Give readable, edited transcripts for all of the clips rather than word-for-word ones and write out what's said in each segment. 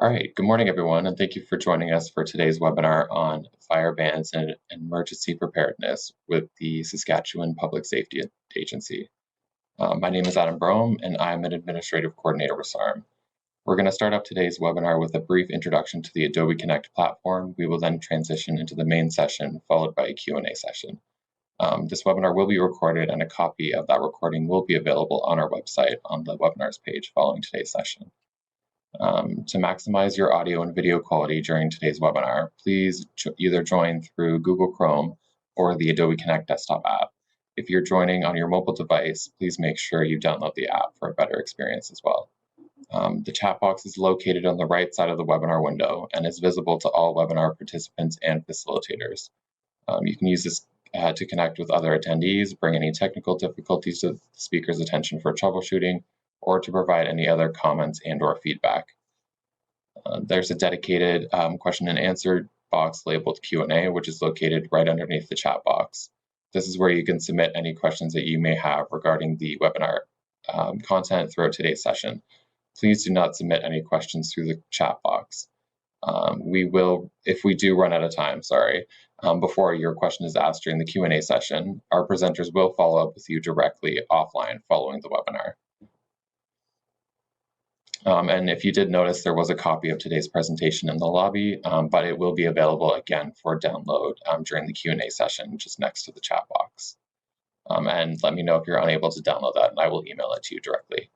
All right, good morning, everyone, and thank you for joining us for today's webinar on fire bans and emergency preparedness with the Saskatchewan Public Safety Agency. My name is Adam Brome, and I'm an administrative coordinator with SARM. We're going to start off today's webinar with a brief introduction to the Adobe Connect platform. We will then transition into the main session, followed by a Q&A session. This webinar will be recorded, and a copy of that recording will be available on our website on the webinars page following today's session. To maximize your audio and video quality during today's webinar, please either join through Google Chrome or the Adobe Connect desktop app. If you're joining on your mobile device, please make sure you download the app for a better experience as well. The chat box is located on the right side of the webinar window and is visible to all webinar participants and facilitators. You can use this to connect with other attendees, bring any technical difficulties to the speaker's attention for troubleshooting, or to provide any other comments and/or feedback. There's a dedicated question and answer box labeled Q&A, which is located right underneath the chat box. This is where you can submit any questions that you may have regarding the webinar content throughout today's session. Please do not submit any questions through the chat box. We will, if we do run out of time, before your question is asked during the Q&A session, our presenters will follow up with you directly offline following the webinar. And if you did notice, there was a copy of today's presentation in the lobby, but it will be available again for download during the Q&A session, just next to the chat box. And let me know if you're unable to download that, and I will email it to you directly.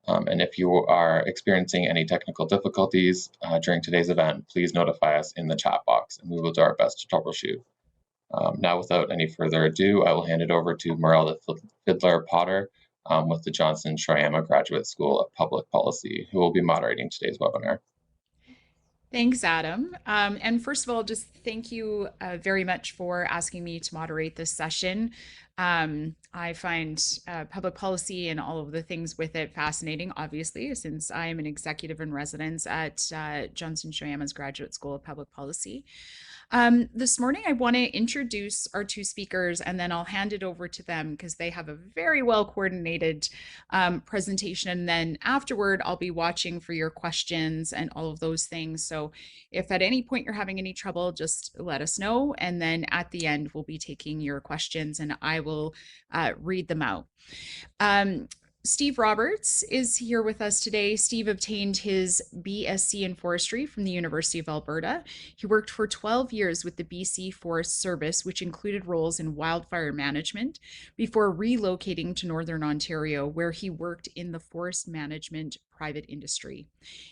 And if you are experiencing any technical difficulties during today's event, please notify us in the chat box, and we will do our best to troubleshoot. Now, without any further ado, I will hand it over to Merelda Fiddler-Potter, with the Johnson Shoyama Graduate School of Public Policy, who will be moderating today's webinar. Thanks, Adam. And first of all, just thank you very much for asking me to moderate this session. I find public policy and all of the things with it fascinating, obviously, since I am an executive in residence at Johnson Shoyama's Graduate School of Public Policy. This morning, I want to introduce our two speakers, and then I'll hand it over to them because they have a very well coordinated presentation. And then afterward, I'll be watching for your questions and all of those things. So if at any point you're having any trouble, just let us know. And then at the end, we'll be taking your questions and I will read them out. Steve Roberts is here with us today. Steve obtained his BSc in forestry from the University of Alberta. He worked for 12 years with the BC Forest Service, which included roles in wildfire management, before relocating to Northern Ontario, where he worked in the forest management private industry.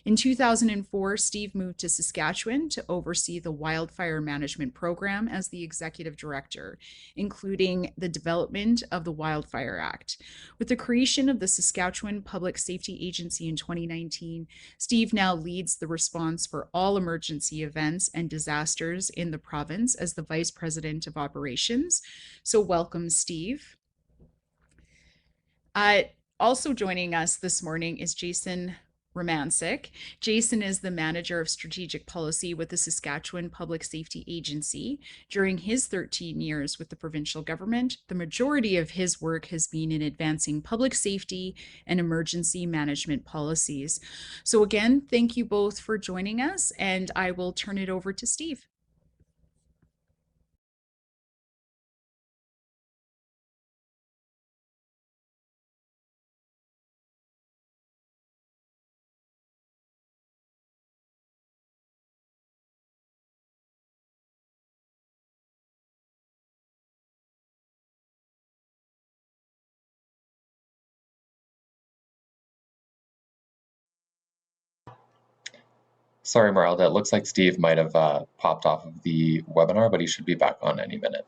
In 2004, Steve moved to Saskatchewan to oversee the wildfire management program as the executive director, including the development of the Wildfire Act. With the creation of the Saskatchewan Public Safety Agency in 2019, Steve now leads the response for all emergency events and disasters in the province as the Vice President of Operations. So welcome, Steve. Also joining us this morning is Jason Rumancik. Jason is the Manager of Strategic Policy with the Saskatchewan Public Safety Agency. During his 13 years with the provincial government, the majority of his work has been in advancing public safety and emergency management policies. So again, thank you both for joining us, and I will turn it over to Steve. Sorry, Merelda, it looks like Steve might have popped off of the webinar, but he should be back on any minute.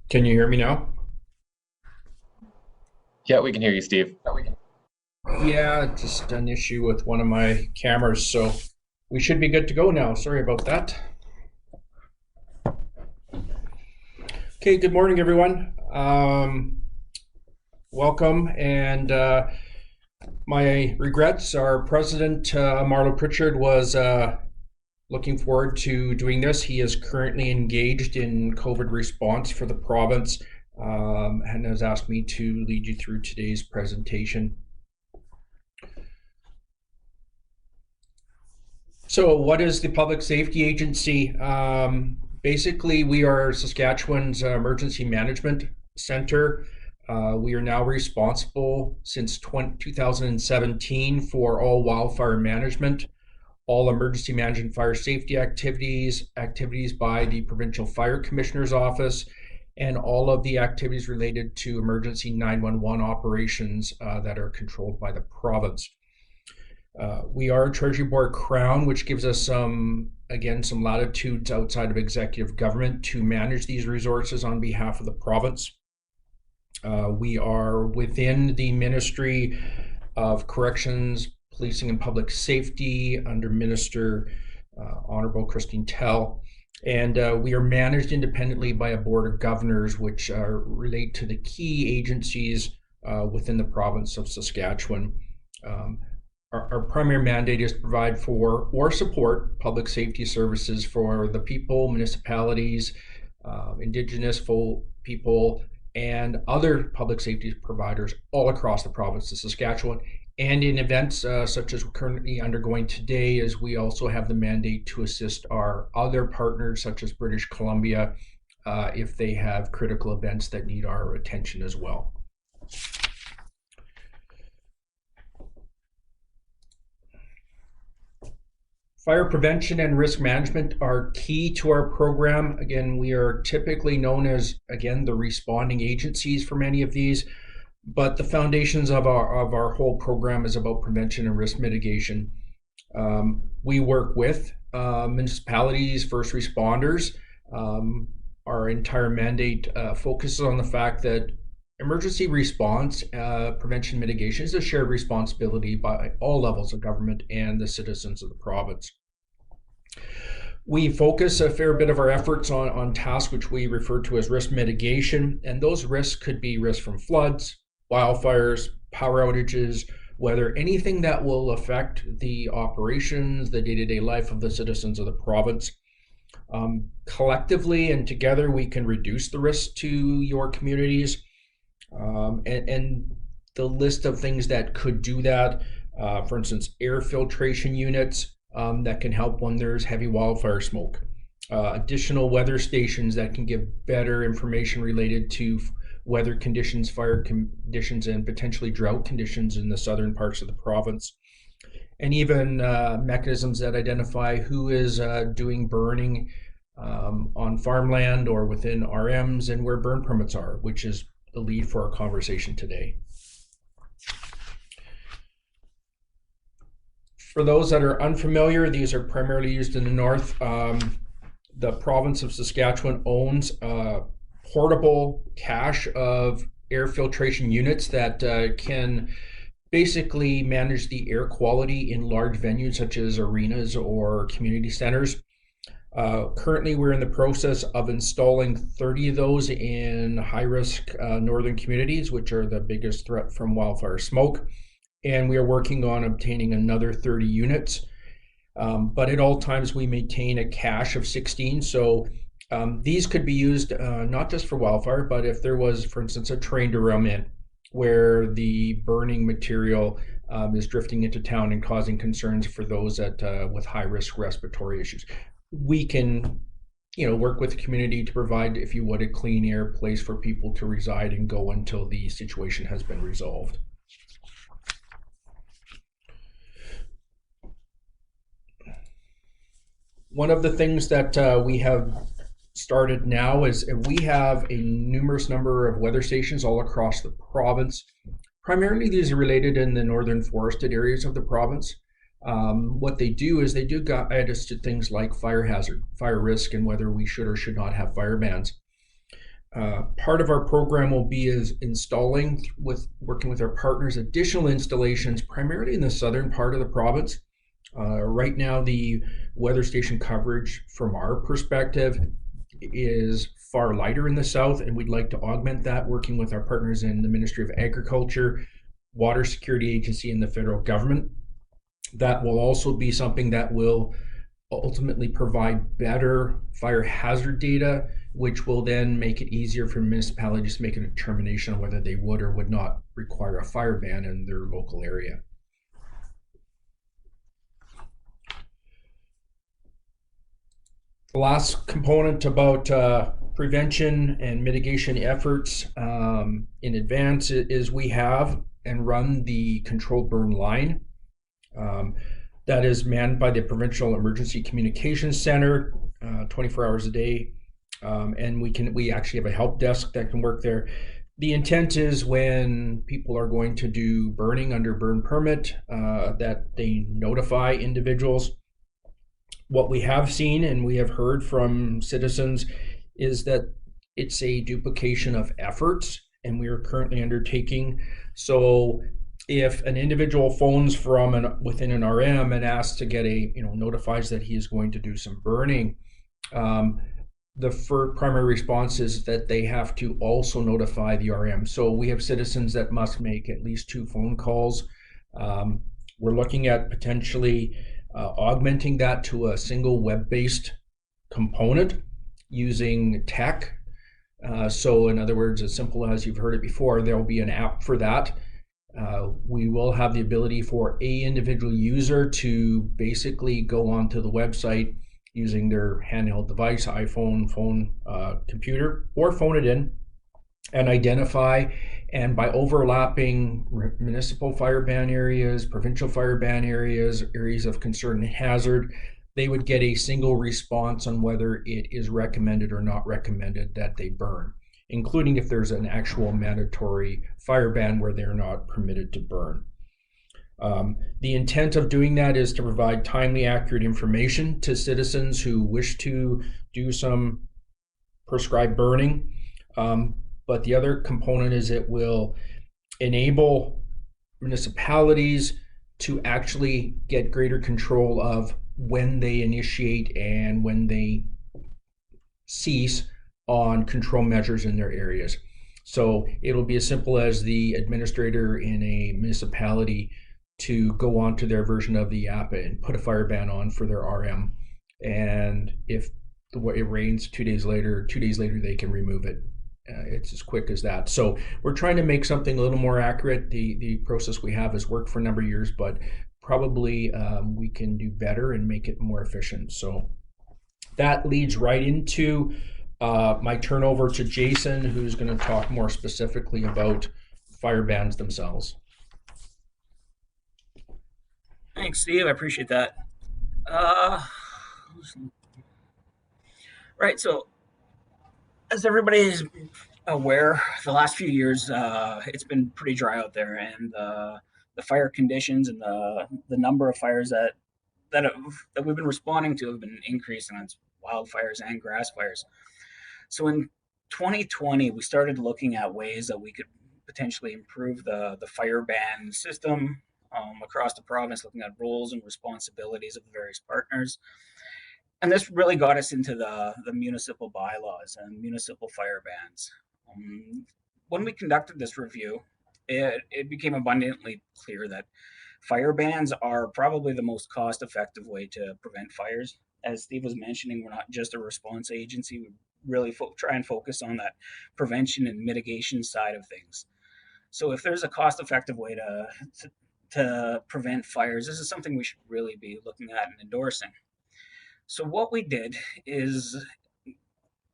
Can you hear me now? Yeah, we can hear you, Steve. Yeah, just an issue with one of my cameras, so we should be good to go now. Sorry about that. Okay, good morning, everyone. Welcome, and my regrets. Our president, Marlo Pritchard, was looking forward to doing this. He is currently engaged in COVID response for the province and has asked me to lead you through today's presentation. So what is the Public Safety Agency? Basically, we are Saskatchewan's emergency management center. We are now responsible since 2017 for all wildfire management, all emergency management fire safety activities by the Provincial Fire Commissioner's Office, and all of the activities related to emergency 911 operations that are controlled by the province. We are a Treasury Board Crown, which gives us some latitudes outside of executive government to manage these resources on behalf of the province. We are within the Ministry of Corrections, Policing and Public Safety under Minister Honorable Christine Tell. And we are managed independently by a Board of Governors, which relate to the key agencies within the province of Saskatchewan. Our primary mandate is to provide for or support public safety services for the people, municipalities, Indigenous people, and other public safety providers all across the province of Saskatchewan. And in events such as we're currently undergoing today, as we also have the mandate to assist our other partners, such as British Columbia, if they have critical events that need our attention as well. Fire prevention and risk management are key to our program. Again, we are typically known as, the responding agencies for many of these, but the foundations of our whole program is about prevention and risk mitigation. We work with municipalities, first responders. Our entire mandate focuses on the fact that emergency response, prevention mitigation is a shared responsibility by all levels of government and the citizens of the province. We focus a fair bit of our efforts on tasks which we refer to as risk mitigation, and those risks could be risks from floods, wildfires, power outages, weather, anything that will affect the operations, the day-to-day life of the citizens of the province. Collectively and together, we can reduce the risk to your communities. And the list of things that could do that, for instance, air filtration units that can help when there's heavy wildfire smoke, additional weather stations that can give better information related to weather conditions, fire conditions, and potentially drought conditions in the southern parts of the province, and even mechanisms that identify who is doing burning on farmland or within RMs and where burn permits are, which is the lead for our conversation today. For those that are unfamiliar, these are primarily used in the north. The province of Saskatchewan owns a portable cache of air filtration units that can basically manage the air quality in large venues such as arenas or community centers. Currently, we're in the process of installing 30 of those in high-risk northern communities, which are the biggest threat from wildfire smoke. And we are working on obtaining another 30 units. But at all times, we maintain a cache of 16. So these could be used not just for wildfire, but if there was, for instance, a train derailment where the burning material is drifting into town and causing concerns for those that with high-risk respiratory issues. We can, work with the community to provide, if you would, a clean air place for people to reside and go until the situation has been resolved. One of the things that we have started now is we have a numerous number of weather stations all across the province. Primarily, these are related in the northern forested areas of the province. What they do is they do guide us to things like fire hazard, fire risk, and whether we should or should not have fire bans. Part of our program will be is installing, working with our partners, additional installations, primarily in the southern part of the province. Right now, the weather station coverage from our perspective is far lighter in the south, and we'd like to augment that, working with our partners in the Ministry of Agriculture, Water Security Agency, and the federal government. That will also be something that will ultimately provide better fire hazard data, which will then make it easier for municipalities to make a determination on whether they would or would not require a fire ban in their local area. The last component about prevention and mitigation efforts in advance is we have and run the controlled burn line. That is manned by the Provincial Emergency Communications Center 24 hours a day. And we actually have a help desk that can work there. The intent is when people are going to do burning under burn permit, that they notify individuals. What we have seen and we have heard from citizens is that it's a duplication of efforts, and we are currently undertaking. So if an individual phones from within an RM and asks to get notifies that he is going to do some burning, the first primary response is that they have to also notify the RM. So we have citizens that must make at least 2 phone calls. We're looking at potentially augmenting that to a single web-based component using tech. So in other words, as simple as you've heard it before, there will be an app for that. We will have the ability for a individual user to basically go onto the website using their handheld device, iPhone, phone, computer, or phone it in, and identify. And by overlapping municipal fire ban areas, provincial fire ban areas, areas of concern and hazard, they would get a single response on whether it is recommended or not recommended that they burn, including if there's an actual mandatory fire ban where they're not permitted to burn. The intent of doing that is to provide timely, accurate information to citizens who wish to do some prescribed burning. But the other component is it will enable municipalities to actually get greater control of when they initiate and when they cease on control measures in their areas. So it'll be as simple as the administrator in a municipality to go onto their version of the app and put a fire ban on for their RM. And if it rains 2 days later, they can remove it. It's as quick as that. So we're trying to make something a little more accurate. The process we have has worked for a number of years, but probably we can do better and make it more efficient. So that leads right into my turnover to Jason, who's going to talk more specifically about fire bans themselves. Thanks, Steve. I appreciate that. Right. So, as everybody is aware, the last few years it's been pretty dry out there, and the fire conditions and the number of fires that we've been responding to have been increasing on wildfires and grass fires. So in 2020, we started looking at ways that we could potentially improve the fire ban system across the province, looking at roles and responsibilities of the various partners. And this really got us into the municipal bylaws and municipal fire bans. When we conducted this review, it became abundantly clear that fire bans are probably the most cost-effective way to prevent fires. As Steve was mentioning, we're not just a response agency. We really try and focus on that prevention and mitigation side of things. So if there's a cost-effective way to prevent fires, this is something we should really be looking at and endorsing. So what we did is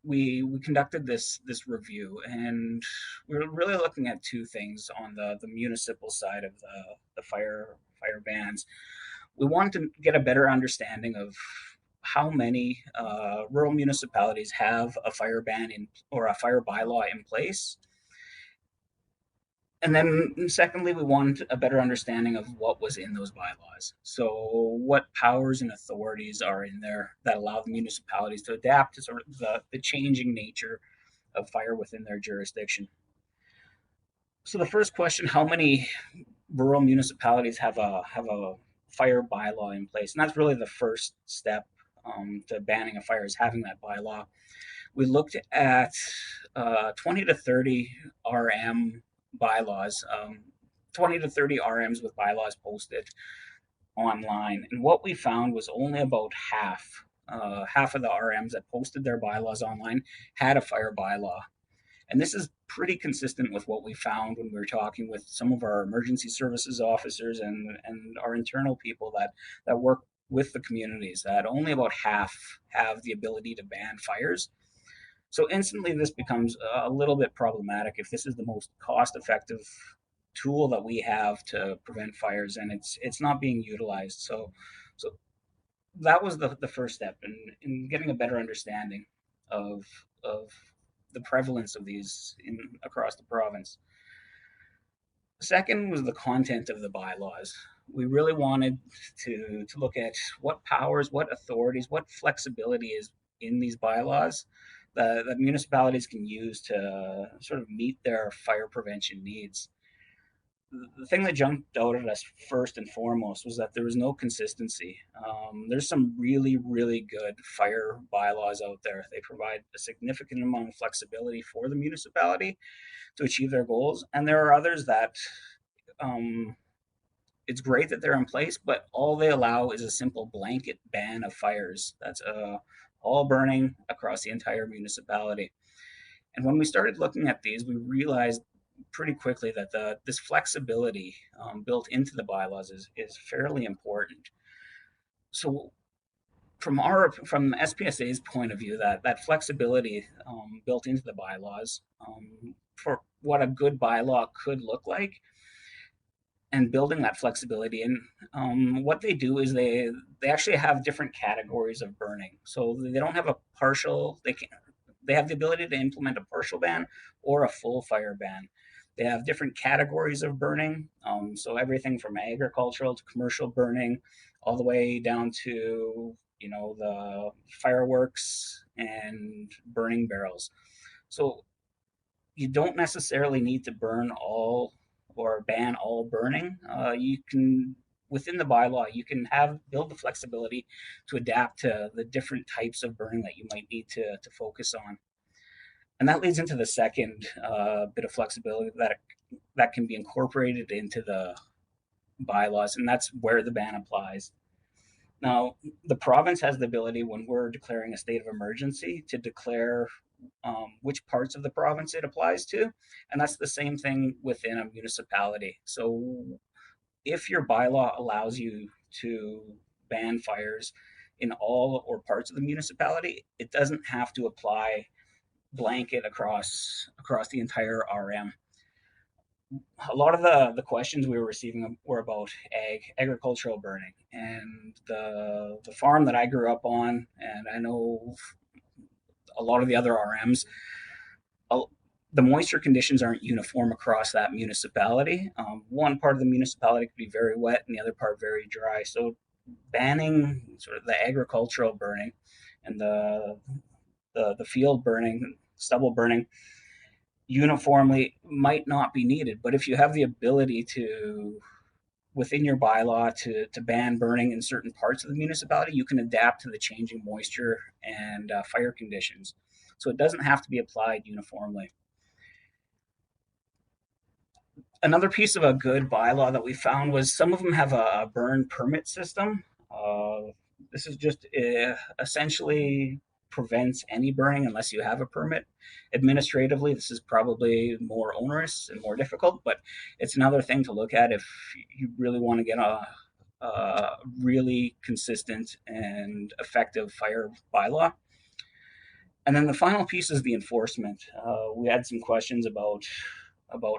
we conducted this review, and we were really looking at 2 things on the municipal side of the fire bans. We wanted to get a better understanding of how many rural municipalities have a fire ban or a fire bylaw in place. And then secondly, we wanted a better understanding of what was in those bylaws. So what powers and authorities are in there that allow the municipalities to adapt to sort of the changing nature of fire within their jurisdiction. So the first question, how many rural municipalities have a fire bylaw in place? And that's really the first step to banning a fire, is having that bylaw. We looked at 20 to 30 RM bylaws, 20 to 30 RMs with bylaws posted online. And what we found was only about half of the RMs that posted their bylaws online had a fire bylaw. And this is pretty consistent with what we found when we were talking with some of our emergency services officers and our internal people that work with the communities, that only about half have the ability to ban fires. So instantly this becomes a little bit problematic if this is the most cost-effective tool that we have to prevent fires, and it's not being utilized. So that was the first step in getting a better understanding of the prevalence of these across the province. Second was the content of the bylaws. We really wanted to look at what powers, what authorities, what flexibility is in these bylaws that municipalities can use to sort of meet their fire prevention needs. The thing that jumped out at us first and foremost was that there was no consistency. There's some really, really good fire bylaws out there. They provide a significant amount of flexibility for the municipality to achieve their goals. And there are others that it's great that they're in place, but all they allow is a simple blanket ban of fires. That's all burning across the entire municipality. And when we started looking at these, we realized pretty quickly that this flexibility built into the bylaws is fairly important. So from SPSA's point of view, that flexibility built into the bylaws for what a good bylaw could look like, and building that flexibility in, what they do is they actually have different categories of burning. So they don't have a partial, they have the ability to implement a partial ban or a full fire ban. They have different categories of burning, so everything from agricultural to commercial burning, all the way down to the fireworks and burning barrels. So you don't necessarily need to burn all or ban all burning. You can, within the bylaw, you can build the flexibility to adapt to the different types of burning that you might need to focus on. And that leads into the second bit of flexibility that can be incorporated into the bylaws, and that's where the ban applies. Now, the province has the ability, when we're declaring a state of emergency, to declare which parts of the province it applies to, and that's the same thing within a municipality. So if your bylaw allows you to ban fires in all or parts of the municipality, it doesn't have to apply blanket across the entire RM. A lot of the questions we were receiving were about agricultural burning, and the farm that I grew up on, and I know a lot of the other RMs, the moisture conditions aren't uniform across that municipality. One part of the municipality could be very wet and the other part very dry. So banning sort of the agricultural burning and the field burning, stubble burning, uniformly might not be needed. But if you have the ability to, within your bylaw, to ban burning in certain parts of the municipality, you can adapt to the changing moisture and fire conditions. So it doesn't have to be applied uniformly. Another piece of a good bylaw that we found was some of them have a burn permit system. This is just essentially prevents any burning unless you have a permit. Administratively, this is probably more onerous and more difficult, but it's another thing to look at if you really want to get a really consistent and effective fire bylaw. And then the final piece is the enforcement. We had some questions about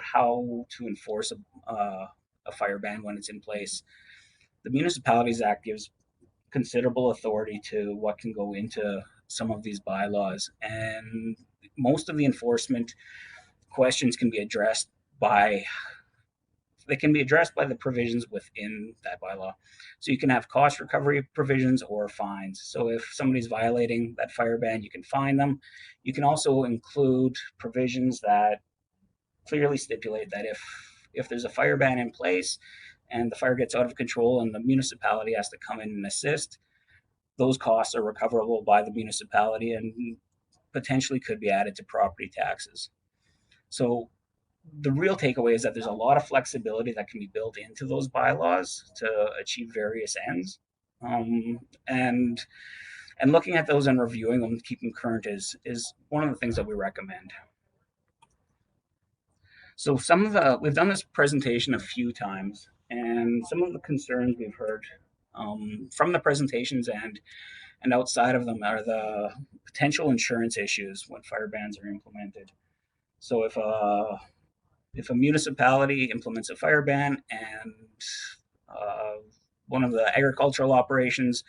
how to enforce a fire ban when it's in place. The Municipalities Act gives considerable authority to what can go into some of these bylaws, and most of the enforcement questions can be addressed by they can be addressed by the provisions within that bylaw. So you can have cost recovery provisions or fines. So if somebody's violating that fire ban, you can fine them. You can also include provisions that clearly stipulate that if there's a fire ban in place and the fire gets out of control and the municipality has to come in and assist, those costs are recoverable by the municipality and potentially could be added to property taxes. So the real takeaway is that there's a lot of flexibility that can be built into those bylaws to achieve various ends. And looking at those and reviewing them, keeping current is one of the things that we recommend. So we've done this presentation a few times, and some of the concerns we've heard from the presentations and outside of them are the potential insurance issues when fire bans are implemented. So if a municipality implements a fire ban and one of the agricultural operations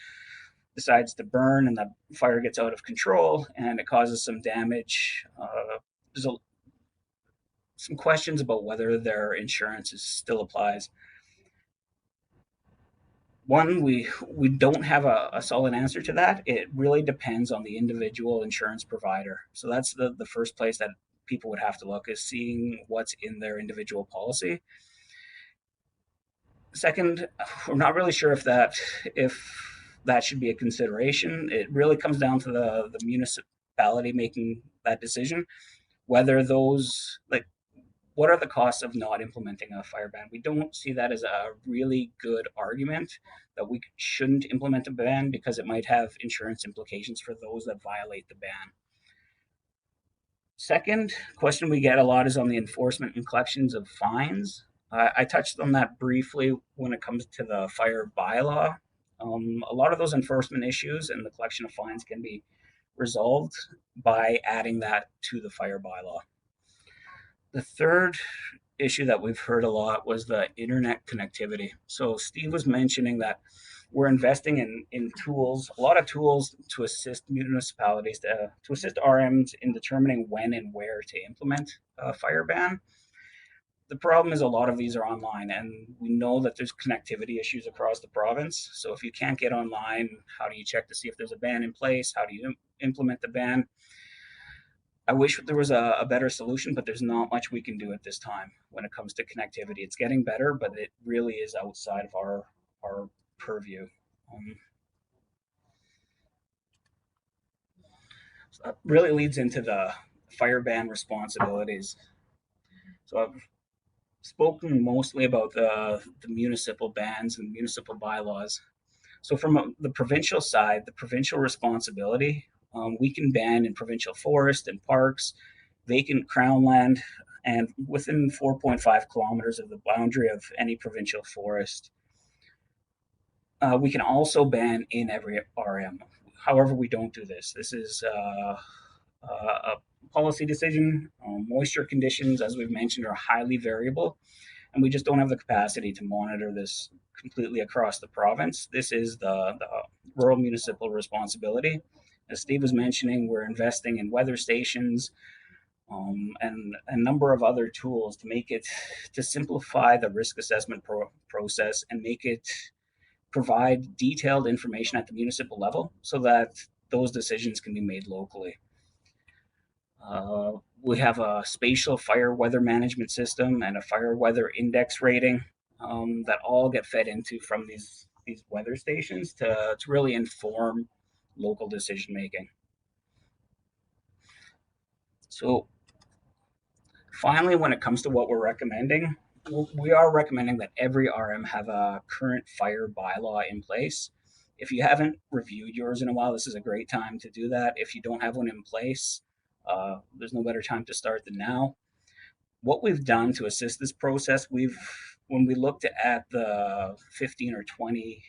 decides to burn and the fire gets out of control and it causes some damage, there's some questions about whether their insurance still applies. One, we don't have a solid answer to that. It really depends on the individual insurance provider. So that's the first place that people would have to look, is seeing what's in their individual policy. Second, we're not really sure if that should be a consideration. It really comes down to the municipality making that decision, whether those, like, what are the costs of not implementing a fire ban? We don't see that as a really good argument that we shouldn't implement a ban because it might have insurance implications for those that violate the ban. Second question we get a lot is on the enforcement and collections of fines. I touched on that briefly when it comes to the fire bylaw. A lot of those enforcement issues and the collection of fines can be resolved by adding that to the fire bylaw. The third issue that we've heard a lot was the internet connectivity. So Steve was mentioning that we're investing in tools, a lot of tools to assist municipalities, to assist RMs in determining when and where to implement a fire ban. The problem is a lot of these are online, and we know that there's connectivity issues across the province. So if you can't get online, how do you check to see if there's a ban in place? How do you implement the ban? I wish there was a better solution, but there's not much we can do at this time when it comes to connectivity. It's getting better, but it really is outside of our purview. So that really leads into the fire ban responsibilities. So I've spoken mostly about the municipal bans and municipal bylaws. So from the provincial side, the provincial responsibility, we can ban in provincial forest and parks, vacant crown land, and within 4.5 kilometers of the boundary of any provincial forest. We can also ban in every RM. However, we don't do this. This is a policy decision. Moisture conditions, as we've mentioned, are highly variable, and we just don't have the capacity to monitor this completely across the province. This is the rural municipal responsibility. As Steve was mentioning, we're investing in weather stations and a number of other tools to simplify the risk assessment process and make it provide detailed information at the municipal level so that those decisions can be made locally. We have a spatial fire weather management system and a fire weather index rating that all get fed into from these weather stations to really inform local decision making. So finally, when it comes to what we're recommending, we are recommending that every RM have a current fire bylaw in place. If you haven't reviewed yours in a while, this is a great time to do that. If you don't have one in place, there's no better time to start than now. What we've done to assist this process, when we looked at the 15 or 20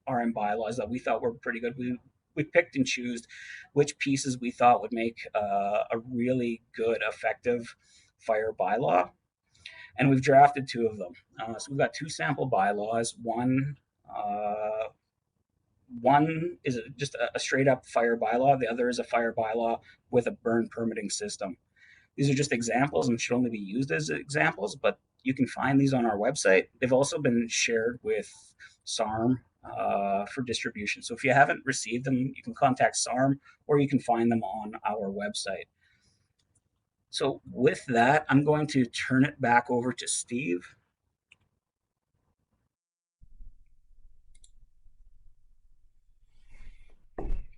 RM bylaws that we thought were pretty good, we picked and chose which pieces we thought would make a really good, effective fire bylaw. And we've drafted two of them. So we've got two sample bylaws. One is just a straight up fire bylaw. The other is a fire bylaw with a burn permitting system. These are just examples and should only be used as examples, but You can find these on our website. They've also been shared with SARM for distribution. So if you haven't received them, you can contact SARM or you can find them on our website. So with that, I'm going to turn it back over to Steve.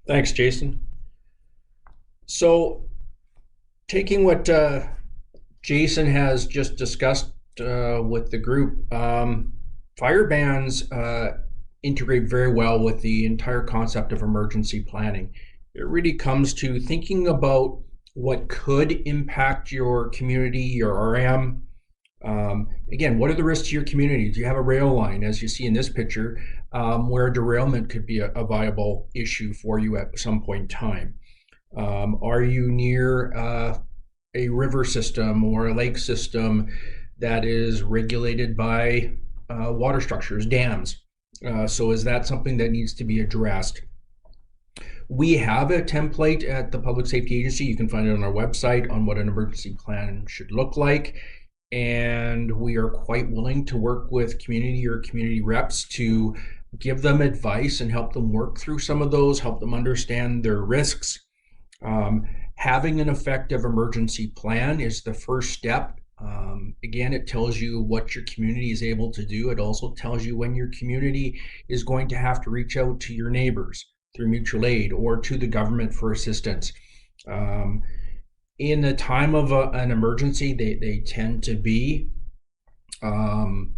Thanks, Jason. So taking what Jason has just discussed with the group, fire bans integrate very well with the entire concept of emergency planning. It really comes to thinking about what could impact your community, your RM. Again, what are the risks to your community? Do you have a rail line, as you see in this picture, where derailment could be a viable issue for you at some point in time? Are you near a river system or a lake system that is regulated by water structures, dams? So is that something that needs to be addressed? We have a template at the Public Safety Agency. You can find it on our website on what an emergency plan should look like. And we are quite willing to work with community or community reps to give them advice and help them work through some of those, help them understand their risks. Having an effective emergency plan is the first step. Again, it tells you what your community is able to do. It also tells you when your community is going to have to reach out to your neighbors through mutual aid or to the government for assistance. In the time of an emergency, they tend to be an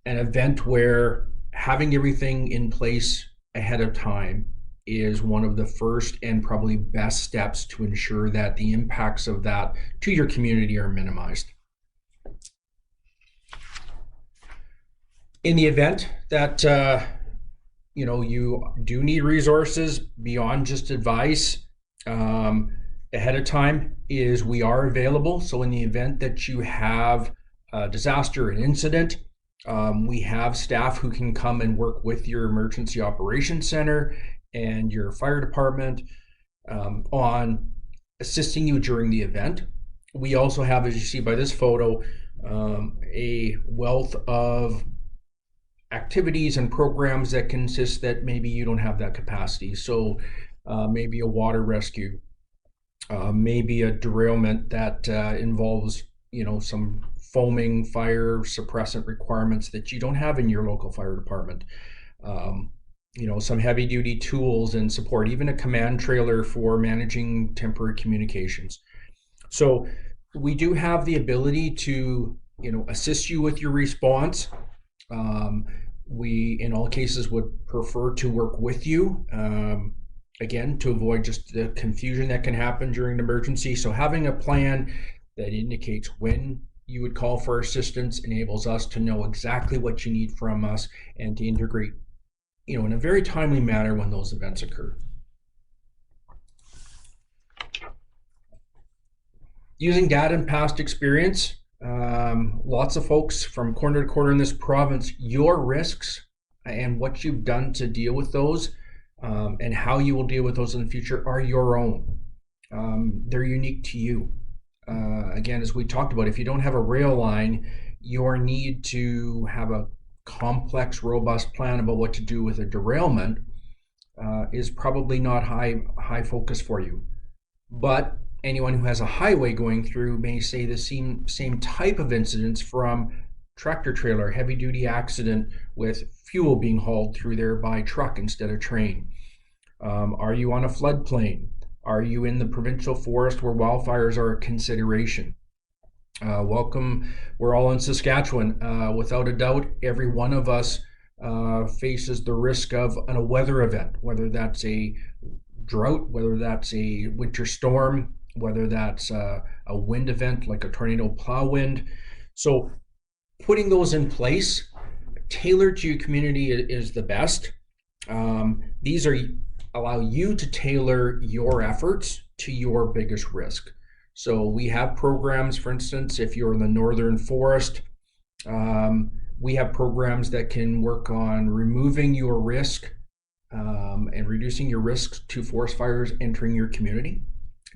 event where having everything in place ahead of time is one of the first and probably best steps to ensure that the impacts of that to your community are minimized. In the event that you do need resources beyond just advice, ahead of time is we are available. So in the event that you have a disaster, an incident, we have staff who can come and work with your emergency operations center and your fire department on assisting you during the event. We also have, as you see by this photo, a wealth of activities and programs that consist that maybe you don't have that capacity. So maybe a water rescue, maybe a derailment that involves some foaming fire suppressant requirements that you don't have in your local fire department. Some heavy duty tools and support, even a command trailer for managing temporary communications. So we do have the ability to assist you with your response. We in all cases would prefer to work with you, again, to avoid just the confusion that can happen during an emergency. So having a plan that indicates when you would call for assistance enables us to know exactly what you need from us and to integrate in a very timely manner when those events occur. Using data and past experience, lots of folks from corner to corner in this province, your risks and what you've done to deal with those and how you will deal with those in the future are your own. They're unique to you. Again, as we talked about, if you don't have a rail line, your need to have a complex, robust plan about what to do with a derailment is probably not high focus for you. But anyone who has a highway going through may say the same type of incidents from tractor trailer, heavy duty accident with fuel being hauled through there by truck instead of train. Are you on a floodplain? Are you in the provincial forest where wildfires are a consideration? Welcome, we're all in Saskatchewan. Without a doubt, every one of us faces the risk of a weather event, whether that's a drought, whether that's a winter storm, whether that's a wind event like a tornado plow wind. So putting those in place, tailored to your community is the best. These allow you to tailor your efforts to your biggest risk. So we have programs, for instance, if you're in the northern forest, we have programs that can work on removing your risk and reducing your risks to forest fires entering your community.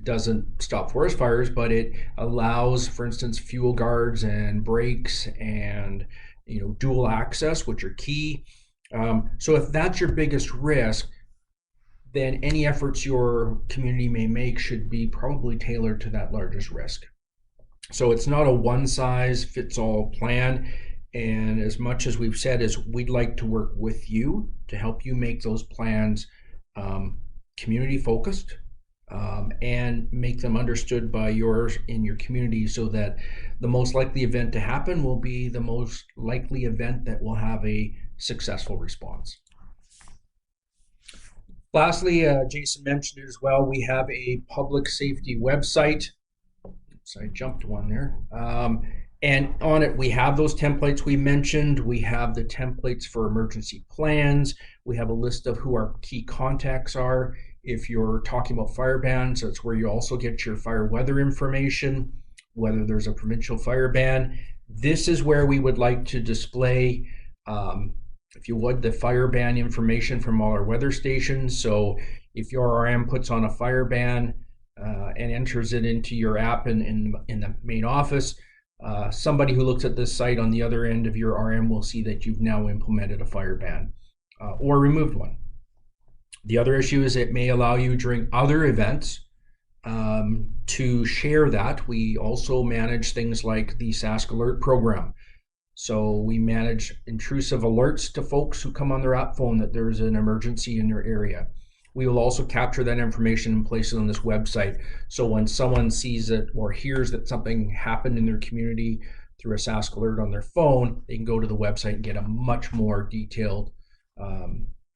doesn't stop forest fires, but it allows, for instance, fuel guards and brakes and dual access, which are key. So if that's your biggest risk, then any efforts your community may make should be probably tailored to that largest risk. So it's not a one-size-fits-all plan. And as much as we've said is we'd like to work with you to help you make those plans community focused and make them understood by yours in your community, so that the most likely event to happen will be the most likely event that will have a successful response. Lastly, Jason mentioned it as well, we have a public safety website. Oops, I jumped one there. And on it, we have those templates we mentioned. We have the templates for emergency plans. We have a list of who our key contacts are. If you're talking about fire bans, that's where you also get your fire weather information, whether there's a provincial fire ban. This is where we would like to display, if you would, the fire ban information from all our weather stations. So if your RM puts on a fire ban and enters it into your app in the main office, somebody who looks at this site on the other end of your RM will see that you've now implemented a fire ban or removed one. The other issue is it may allow you during other events to share that. We also manage things like the Sask Alert program. So we manage intrusive alerts to folks who come on their app phone that there's an emergency in their area. We will also capture that information and place it on this website. So when someone sees it or hears that something happened in their community through a Sask Alert on their phone, they can go to the website and get a much more detailed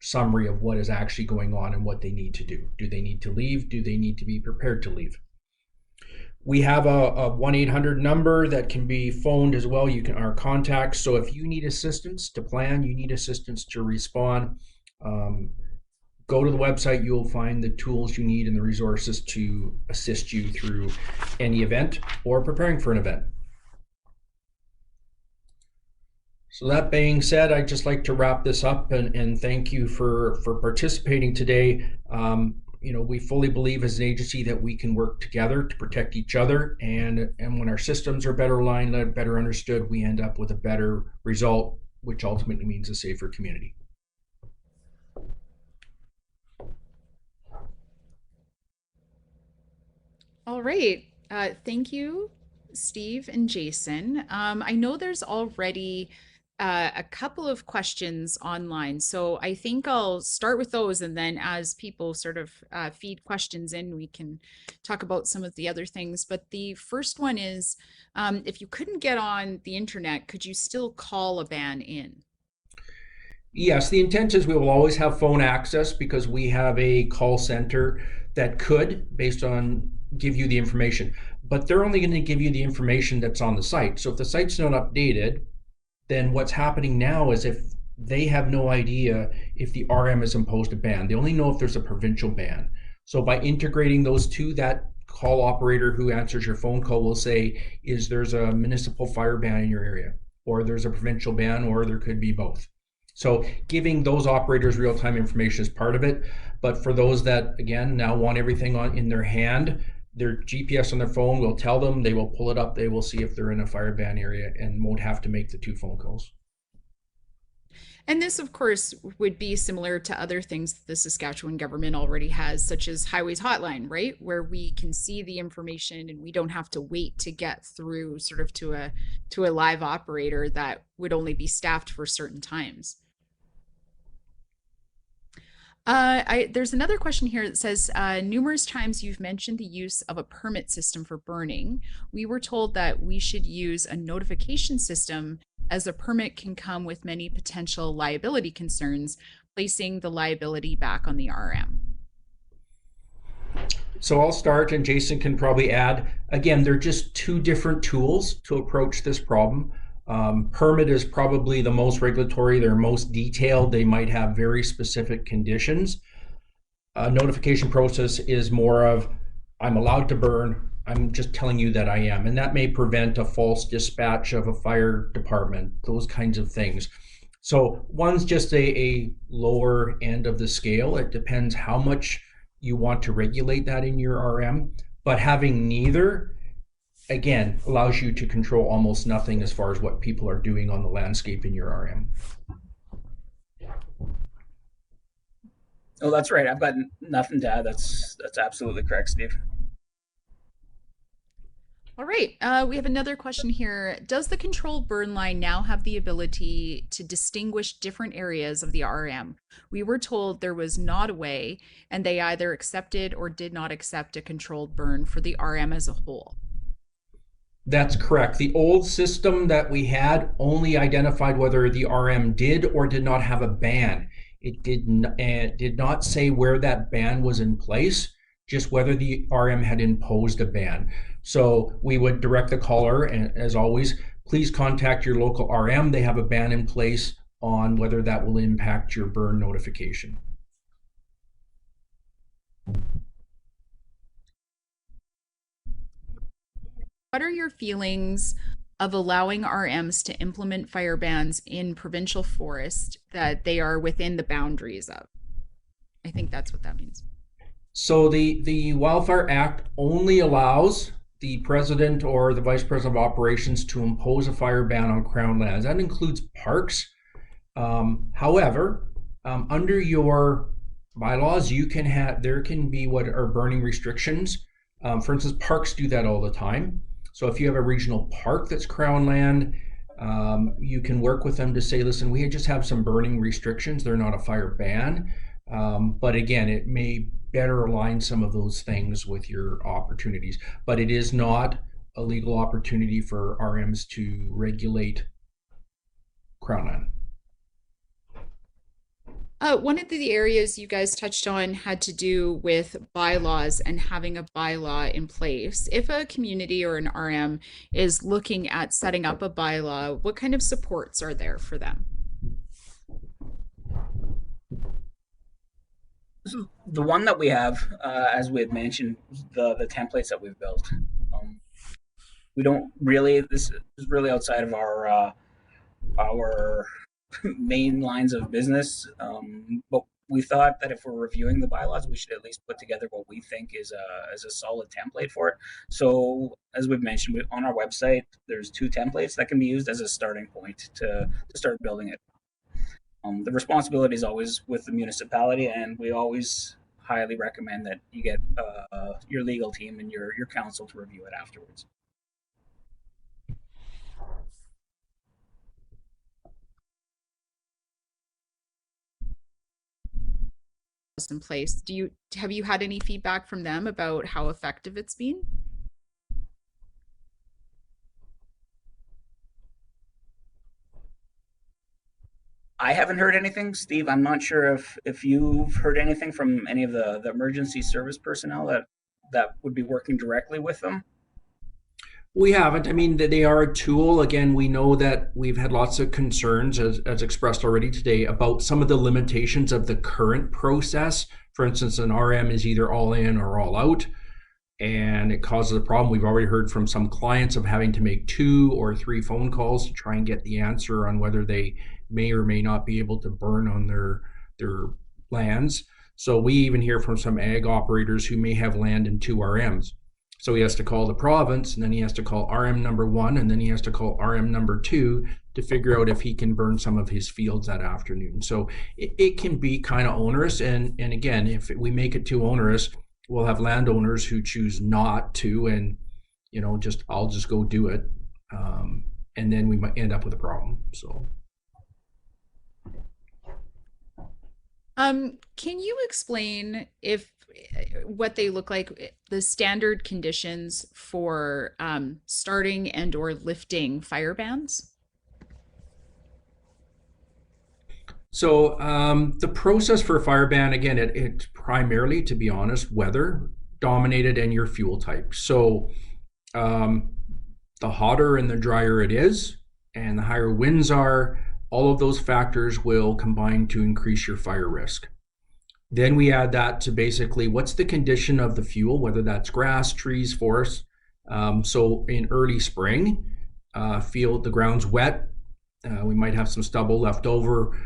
summary of what is actually going on and what they need to do. Do they need to leave? Do they need to be prepared to leave? We have a 1-800 number that can be phoned as well. You can, our contacts. So if you need assistance to plan, you need assistance to respond, go to the website. You'll find the tools you need and the resources to assist you through any event or preparing for an event. So that being said, I'd just like to wrap this up and thank you for participating today. We fully believe as an agency that we can work together to protect each other, and when our systems are better aligned, better understood, we end up with a better result, which ultimately means a safer community. All right. Thank you, Steve and Jason. I know there's already a couple of questions online, so I think I'll start with those, and then as people sort of feed questions in, we can talk about some of the other things. But the first one is, if you couldn't get on the internet, could you still call a ban in? Yes, the intent is we will always have phone access because we have a call center that could, based on, give you the information, but they're only going to give you the information that's on the site. So if the site's not updated, then what's happening now is if they have no idea if the RM has imposed a ban, they only know if there's a provincial ban. So by integrating those two, that call operator who answers your phone call will say, there's a municipal fire ban in your area, or there's a provincial ban, or there could be both. So giving those operators real-time information is part of it. But for those that, again, now want everything in their hand, their GPS on their phone will tell them, they will pull it up, they will see if they're in a fire ban area and won't have to make the 2 phone calls. And this, of course, would be similar to other things that the Saskatchewan government already has, such as Highways Hotline, right? Where we can see the information and we don't have to wait to get through sort of to a live operator that would only be staffed for certain times. There's another question here that says, numerous times you've mentioned the use of a permit system for burning. We were told that we should use a notification system, as a permit can come with many potential liability concerns, placing the liability back on the RM. So I'll start and Jason can probably add. Again, they're just 2 different tools to approach this problem. Permit is probably the most regulatory, they're most detailed, they might have very specific conditions. Notification process is more of, I'm allowed to burn, I'm just telling you that I am, and that may prevent a false dispatch of a fire department, those kinds of things. So one's just a lower end of the scale. It depends how much you want to regulate that in your RM. But having neither, again, allows you to control almost nothing as far as what people are doing on the landscape in your RM. Oh, that's right. I've got nothing to add. That's absolutely correct, Steve. All right, we have another question here. Does the controlled burn line now have the ability to distinguish different areas of the RM? We were told there was not a way, and they either accepted or did not accept a controlled burn for the RM as a whole. That's correct. The old system that we had only identified whether the RM did or did not have a ban. It did not say where that ban was in place, just whether the RM had imposed a ban. So we would direct the caller, and as always, please contact your local RM. They have a ban in place on whether that will impact your burn notification. What are your feelings of allowing RMs to implement fire bans in provincial forest that they are within the boundaries of? I think that's what that means. So the Wildfire Act only allows the president or the vice president of operations to impose a fire ban on Crown lands. That includes parks. However, under your bylaws, there can be what are burning restrictions. For instance, parks do that all the time. So if you have a regional park that's Crown land, you can work with them to say, listen, we just have some burning restrictions. They're not a fire ban. But again, it may better align some of those things with your opportunities. But it is not a legal opportunity for RMs to regulate Crown land. One of the areas you guys touched on had to do with bylaws and having a bylaw in place. If a community or an RM is looking at setting up a bylaw, what kind of supports are there for them? So the one that we have, as we had mentioned, the templates that we've built. We don't really. This is really outside of our main lines of business. But we thought that if we're reviewing the bylaws, we should at least put together what we think is a solid template for it. So as we've mentioned, on our website, there's 2 templates that can be used as a starting point to start building it. The responsibility is always with the municipality, and we always highly recommend that you get your legal team and your counsel to review it afterwards. In place. Have you had any feedback from them about how effective it's been? I haven't heard anything, Steve. I'm not sure if you've heard anything from any of the emergency service personnel that would be working directly with them. We haven't. I mean, they are a tool. Again, we know that we've had lots of concerns, as expressed already today, about some of the limitations of the current process. For instance, an RM is either all in or all out, and it causes a problem. We've already heard from some clients of having to make 2 or 3 phone calls to try and get the answer on whether they may or may not be able to burn on their lands. So we even hear from some ag operators who may have land in 2 RMs. So he has to call the province, and then he has to call RM number 1, and then he has to call RM number 2 to figure out if he can burn some of his fields that afternoon. So it can be kind of onerous. And again, if we make it too onerous, we'll have landowners who choose not to, and I'll just go do it, and then we might end up with a problem. So. Can you explain what they look like, the standard conditions for starting and or lifting fire bans? So the process for a fire ban, again, it's primarily, to be honest, weather dominated and your fuel type. So the hotter and the drier it is, and the higher winds are, all of those factors will combine to increase your fire risk. Then we add that to basically what's the condition of the fuel, whether that's grass, trees, forests. So in early spring, the ground's wet. We might have some stubble left over.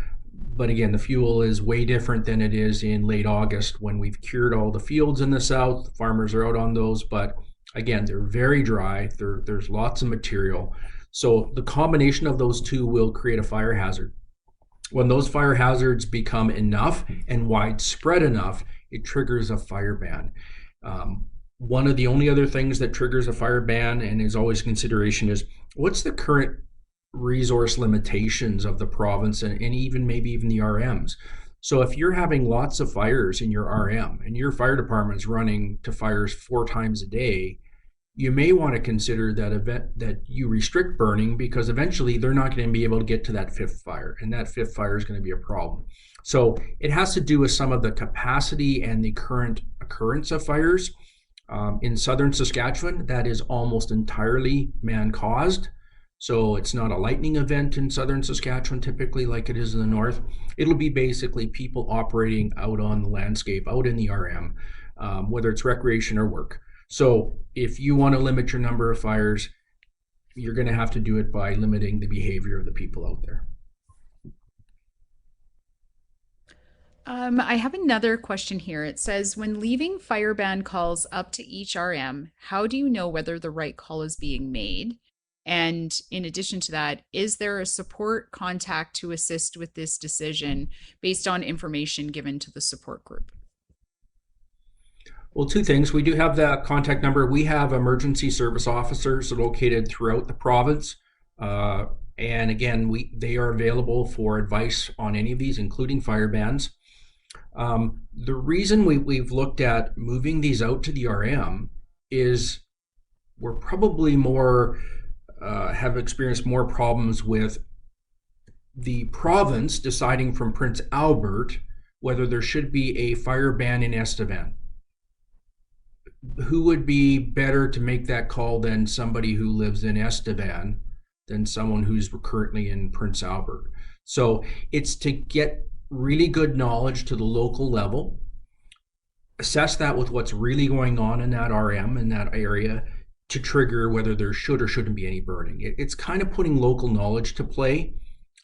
But again, the fuel is way different than it is in late August when we've cured all the fields in the south. The farmers are out on those, but again, they're very dry. There's lots of material. So the combination of those two will create a fire hazard. When those fire hazards become enough and widespread enough, it triggers a fire ban. One of the only other things that triggers a fire ban and is always consideration is what's the current resource limitations of the province and even maybe even the RMs. So if you're having lots of fires in your RM and your fire department's running to fires 4 times a day, you may want to consider that you restrict burning, because eventually they're not going to be able to get to that 5th fire, and that 5th fire is going to be a problem. So it has to do with some of the capacity and the current occurrence of fires. In southern Saskatchewan, that is almost entirely man-caused. So it's not a lightning event in southern Saskatchewan typically like it is in the north. It'll be basically people operating out on the landscape, out in the RM, whether it's recreation or work. So if you want to limit your number of fires, you're going to have to do it by limiting the behavior of the people out there. I have another question here. It says, when leaving fire ban calls up to each RM, how do you know whether the right call is being made? And in addition to that, is there a support contact to assist with this decision based on information given to the support group? Well, 2 things. We do have that contact number. We have emergency service officers located throughout the province. And again, they are available for advice on any of these, including fire bans. The reason we've looked at moving these out to the RM is we're probably more have experienced more problems with the province deciding from Prince Albert whether there should be a fire ban in Estevan. Who would be better to make that call than somebody who lives in Estevan than someone who's currently in Prince Albert? So it's to get really good knowledge to the local level, assess that with what's really going on in that RM, in that area, to trigger whether there should or shouldn't be any burning. It's kind of putting local knowledge to play,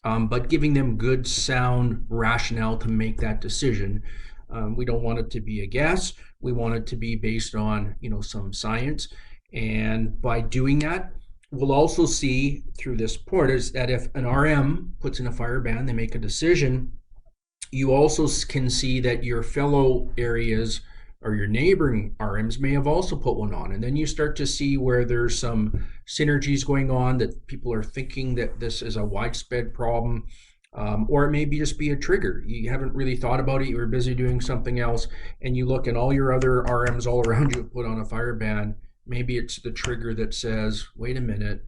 but giving them good, sound rationale to make that decision. We don't want it to be a guess. We want it to be based on, some science. And by doing that, we'll also see through this report is that if an RM puts in a fire ban, they make a decision, you also can see that your fellow areas or your neighboring RMs may have also put one on. And then you start to see where there's some synergies going on, that people are thinking that this is a widespread problem, or it may just be a trigger. You haven't really thought about it, you were busy doing something else, and you look and all your other RMs all around you put on a fire ban. Maybe it's the trigger that says, wait a minute,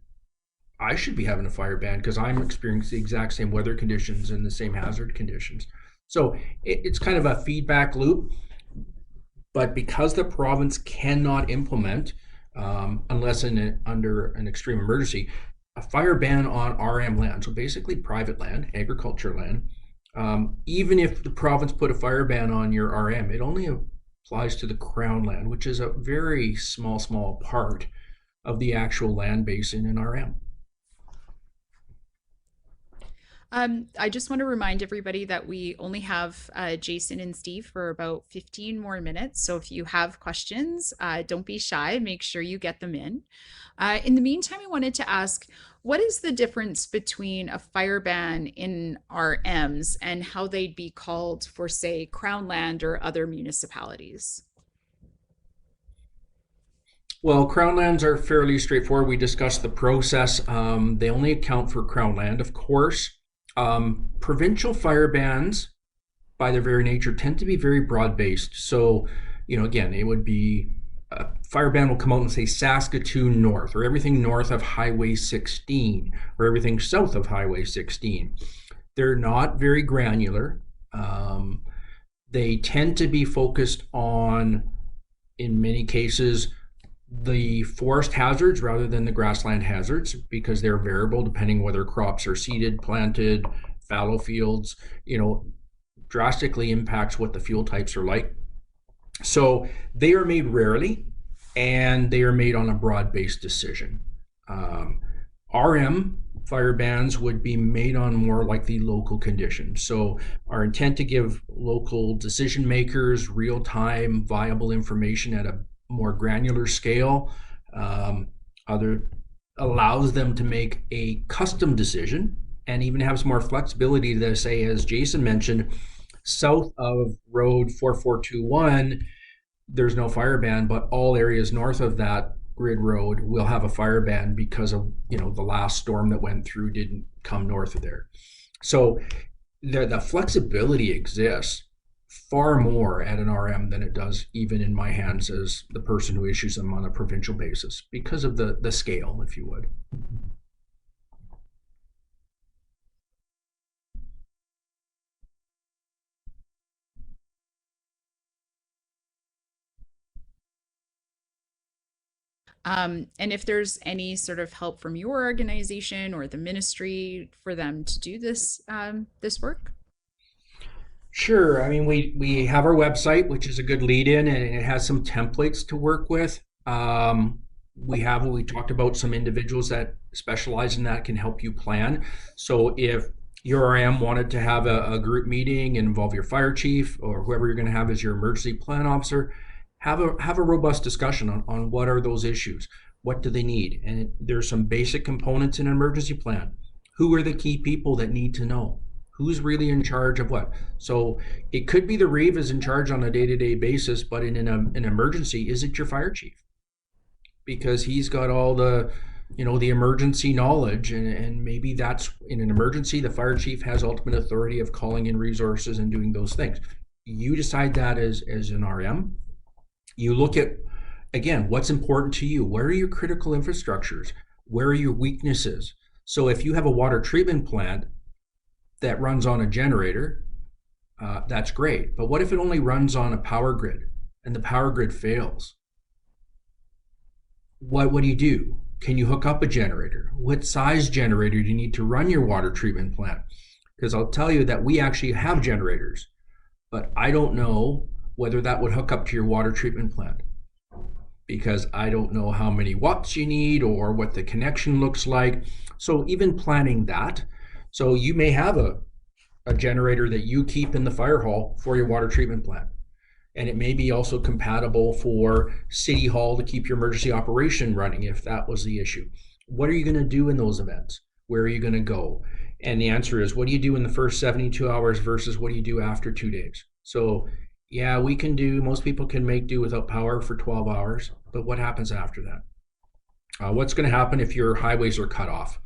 I should be having a fire ban because I'm experiencing the exact same weather conditions and the same hazard conditions. So it's kind of a feedback loop. But because the province cannot implement, unless under an extreme emergency, a fire ban on RM land, so basically private land, agriculture land, even if the province put a fire ban on your RM, it only applies to the Crown land, which is a very small part of the actual land base in an RM. I just want to remind everybody that we only have Jason and Steve for about 15 more minutes. So if you have questions, don't be shy. Make sure you get them in. In the meantime, I wanted to ask, what is the difference between a fire ban in RMs and how they'd be called for, say, Crown land or other municipalities? Well, Crown lands are fairly straightforward. We discussed the process. They only account for Crown land, of course. Provincial fire bans, by their very nature, tend to be very broad-based. So, again, it would be a fire ban will come out and say Saskatoon North, or everything north of Highway 16, or everything south of Highway 16. They're not very granular. They tend to be focused on, in many cases, the forest hazards rather than the grassland hazards, because they're variable depending whether crops are seeded, planted, fallow fields, drastically impacts what the fuel types are like. So they are made rarely, and they are made on a broad-based decision. RM fire bans would be made on more like the local conditions. So our intent to give local decision makers real-time viable information at a more granular scale other allows them to make a custom decision and even have some more flexibility to say, as Jason mentioned, south of Road 4421, there's no fire ban, but all areas north of that grid road will have a fire ban because of, you know, the last storm that went through didn't come north of there. So the flexibility exists far more at an RM than it does even in my hands as the person who issues them on a provincial basis because of the scale, if you would. And if there's any sort of help from your organization or the ministry for them to do this this work. Sure. I mean, we have our website, which is a good lead in, and it has some templates to work with. We have, we talked about some individuals that specialize in that can help you plan. So if your RM wanted to have a group meeting and involve your fire chief or whoever you're going to have as your emergency plan officer, have a robust discussion on what are those issues, what do they need, and there's some basic components in an emergency plan. Who are the key people that need to know? Who's really in charge of what? So it could be the Reeve is in charge on a day-to-day basis, but in an emergency, is it your fire chief? Because he's got all the, you know, the emergency knowledge, and maybe that's in an emergency, the fire chief has ultimate authority of calling in resources and doing those things. You decide that as an RM. You look at, again, what's important to you. Where are your critical infrastructures? Where are your weaknesses? So if you have a water treatment plant that runs on a generator, that's great. But what if it only runs on a power grid and the power grid fails? What do you do? Can you hook up a generator? What size generator do you need to run your water treatment plant? Because I'll tell you that we actually have generators, but I don't know whether that would hook up to your water treatment plant, because I don't know how many watts you need or what the connection looks like. So even planning that, so you may have a generator that you keep in the fire hall for your water treatment plant. And it may be also compatible for City Hall to keep your emergency operation running if that was the issue. What are you going to do in those events? Where are you going to go? And the answer is, what do you do in the first 72 hours versus what do you do after 2 days? So yeah, most people can make do without power for 12 hours, but what happens after that? What's going to happen if your highways are cut off?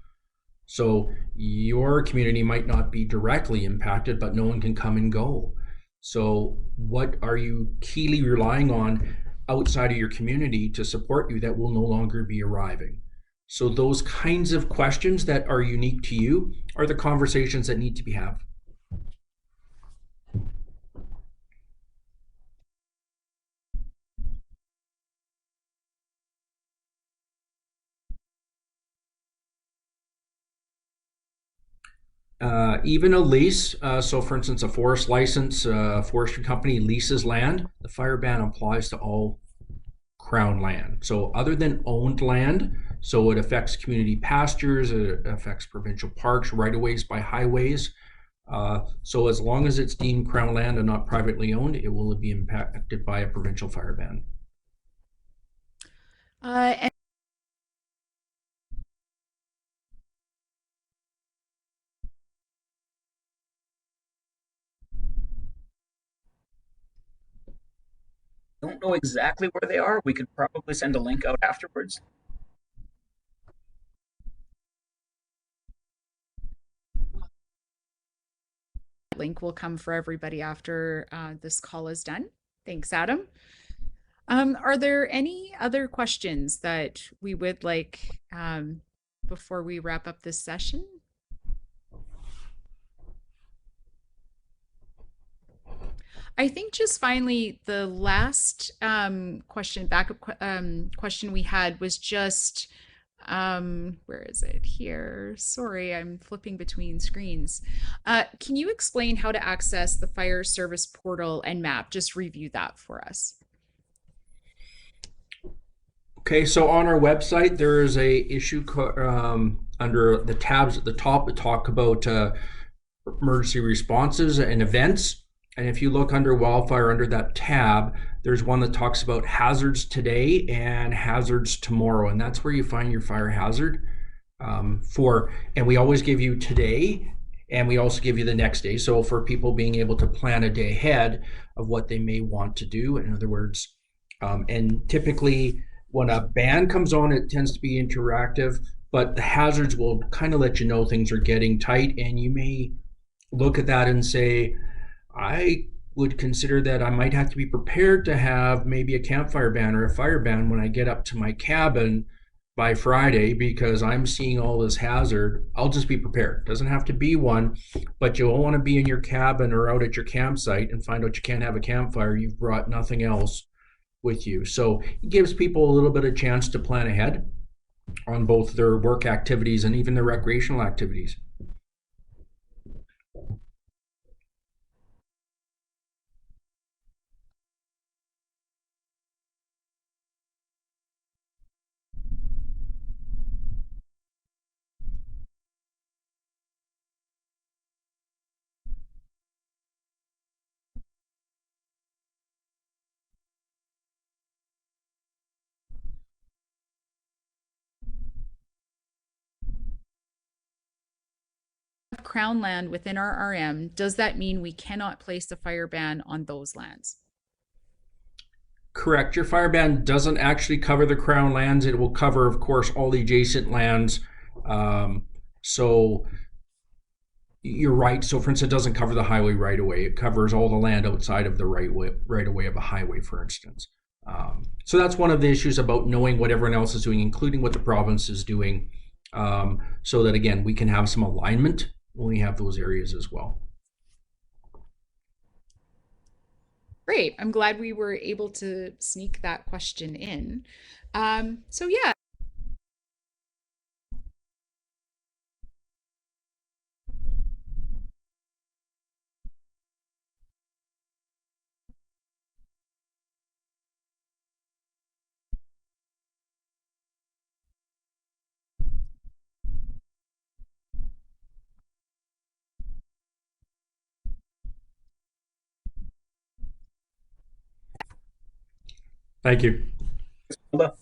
So your community might not be directly impacted, but no one can come and go. So what are you keenly relying on outside of your community to support you that will no longer be arriving? So those kinds of questions that are unique to you are the conversations that need to be had. Even a lease, so for instance, a forest license, a forestry company leases land, the fire ban applies to all Crown land. So other than owned land, so it affects community pastures, it affects provincial parks, right-of-ways by highways. So as long as it's deemed Crown land and not privately owned, it will be impacted by a provincial fire ban. And Don't know exactly where they are. We could probably send a link out afterwards. link will come for everybody after this call is done. Thanks, Adam. Are there any other questions that we would like before we wrap up this session? I think just finally, the last backup question we had was just, where is it here? Sorry, I'm flipping between screens. Can you explain how to access the fire service portal and map? Just review that for us. Okay, so on our website, there is a issue under the tabs at the top that talk about emergency responses and events. And if you look under wildfire under that tab, there's one that talks about hazards today and hazards tomorrow. And that's where you find your fire hazard and we always give you today and we also give you the next day. So for people being able to plan a day ahead of what they may want to do, in other words, and typically when a band comes on, it tends to be interactive, but the hazards will kind of let you know things are getting tight, and you may look at that and say, I would consider that I might have to be prepared to have maybe a campfire ban or a fire ban when I get up to my cabin by Friday because I'm seeing all this hazard. I'll just be prepared. Doesn't have to be one, but you won't want to be in your cabin or out at your campsite and find out you can't have a campfire. You've brought nothing else with you. So it gives people a little bit of chance to plan ahead on both their work activities and even their recreational activities. Crown land within our RM, does that mean we cannot place a fire ban on those lands? Correct. Your fire ban doesn't actually cover the crown lands. It will cover, of course, all the adjacent lands. So you're right. So, for instance, it doesn't cover the highway right away. It covers all the land outside of the right away of a highway, for instance. So that's one of the issues about knowing what everyone else is doing, including what the province is doing, so that again we can have some alignment when we have those areas as well. Great. I'm glad we were able to sneak that question in. So yeah. Thank you. Hilda?